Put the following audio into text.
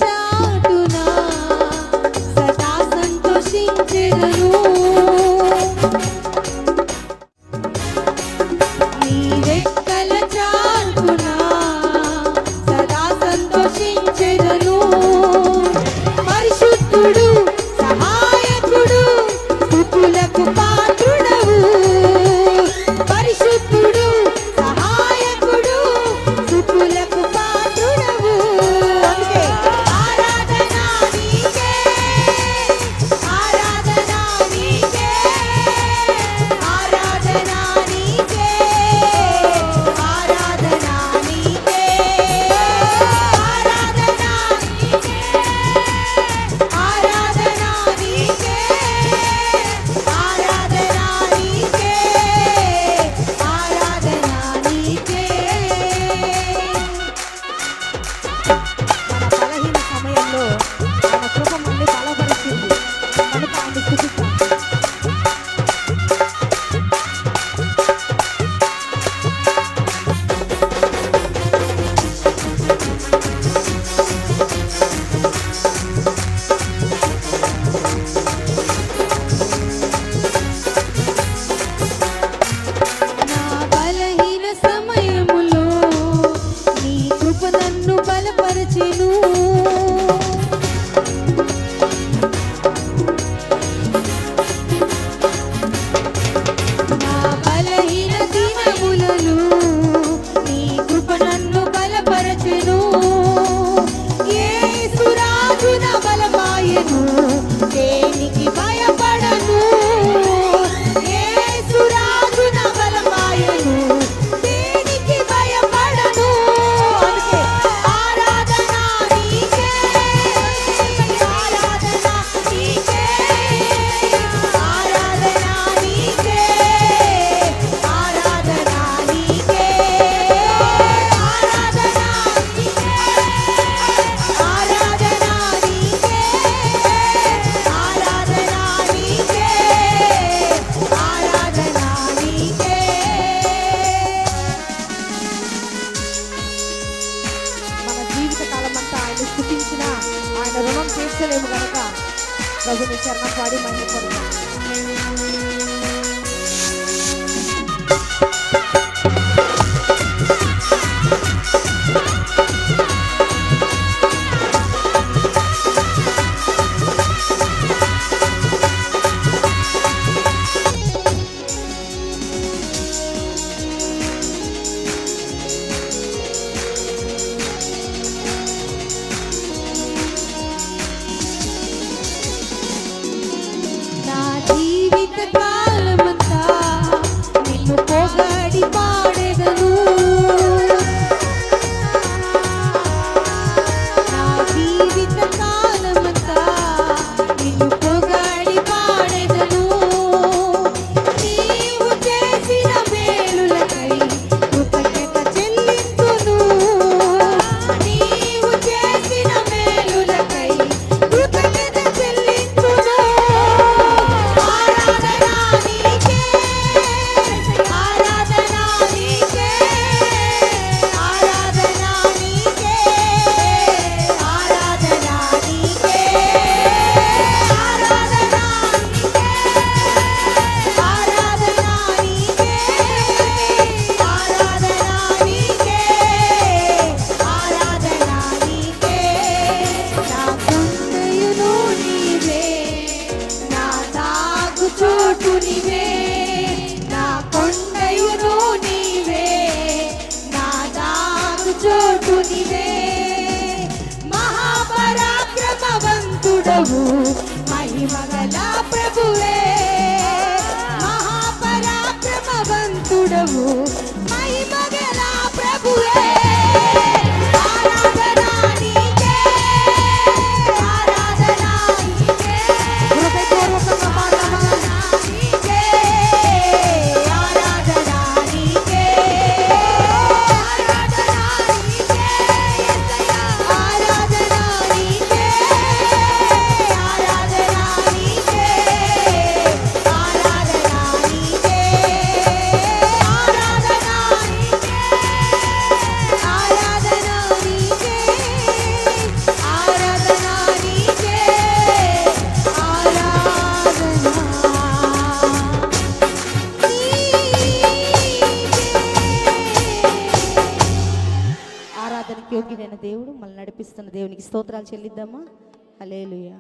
చాటున సదా సంతోషించెదను. నీ రెక్కల చాటున సదా సంతోషించెదను. పరిశుద్ధుడు సహాయకుడు స్తుతులకు పాత్రుడవు. పరిశుద్ధుడు సహాయకుడు స్తుతులకు పాత్రుడవు. అందుకే ఆరాధన నీకే, ఆరాధన నీకే, ఆరాధన నీకే, ఆరాధన నీకే, ఆరాధన నీకే, ఆరాధన నీకే, ఆరాధన నీకే, ఆరాధన నీకే. మన బలహీన సమయంలో మన కృప మనల్ని బలపరిచింది కనుక ఆయన స్తుతిద్దాం. నా బలహీన సమయములో నీ కృప నన్ను బలపరచెను. నా బలహీన దినములలో నీ కృప నన్ను బలపరచెను. యేసు రాజు నా బలమాయెను, దేనికి భయపడను. యేసు రాజు నా బలమాయెను, దేనికి భయపడను. అందుకే ఆరాధన నీకే, ఆరాధన నీకే, ఆరాధన నీకే, ఆరాధన నీకే, ఆరాధన నీకే, ఆరాధన నీకే, ఆరాధన నీకే, ఆరాధన నీకే. మన జీవిత కాలమంతా ఆయన స్తుతించిన ఆయన రుణం తీర్చలేము గనక ప్రభుని చరణం పాడి మహిమపడతాం. నా జీవిత కాలమంతా నిన్ను పొగడి పాడెదను. నా జీవిత కాలమంతా నిన్ను పొగడి పాడెదను. నీవు చేసిన మేలులకై కృతజ్ఞత చెల్లింతును. నీవు చేసిన మేలులకై కృతజ్ఞత చెల్లింతును. ఆరాధన నీకే, ఆరాధన నీకే, ఆరాధన నీకే, ఆరాధన నీకే, ఆరాధన నీకే, ఆరాధన నీకే, ఆరాధన నీకే, ఆరాధన నీకే. నా కొండయును నీవే, నా తాగు చోటు నీవే. నా కొండయును నీవే, నా తాగు చోటు నీవే. మహాపరాక్రమవంతుడవు మహిమగల ప్రభువే. మహాపరాక్రమవంతుడవు మహిమగల ప్రభువే. ఆరాధన నీకే, ఆరాధన నీకే, హృదయపూర్వకంగా పాడదామా? నీకే, ఆరాధన నీకే, ఆరాధన నీకే, ఆరాధన నీకే, ఆరాధన నీకే, ఆరాధన నీకే, ఆరాధన యోగ్యుడైన దేవుడు మనల్ని నడిపిస్తున్న దేవునికి స్తోత్రాలు చెల్లిద్దామా. హల్లెలూయా.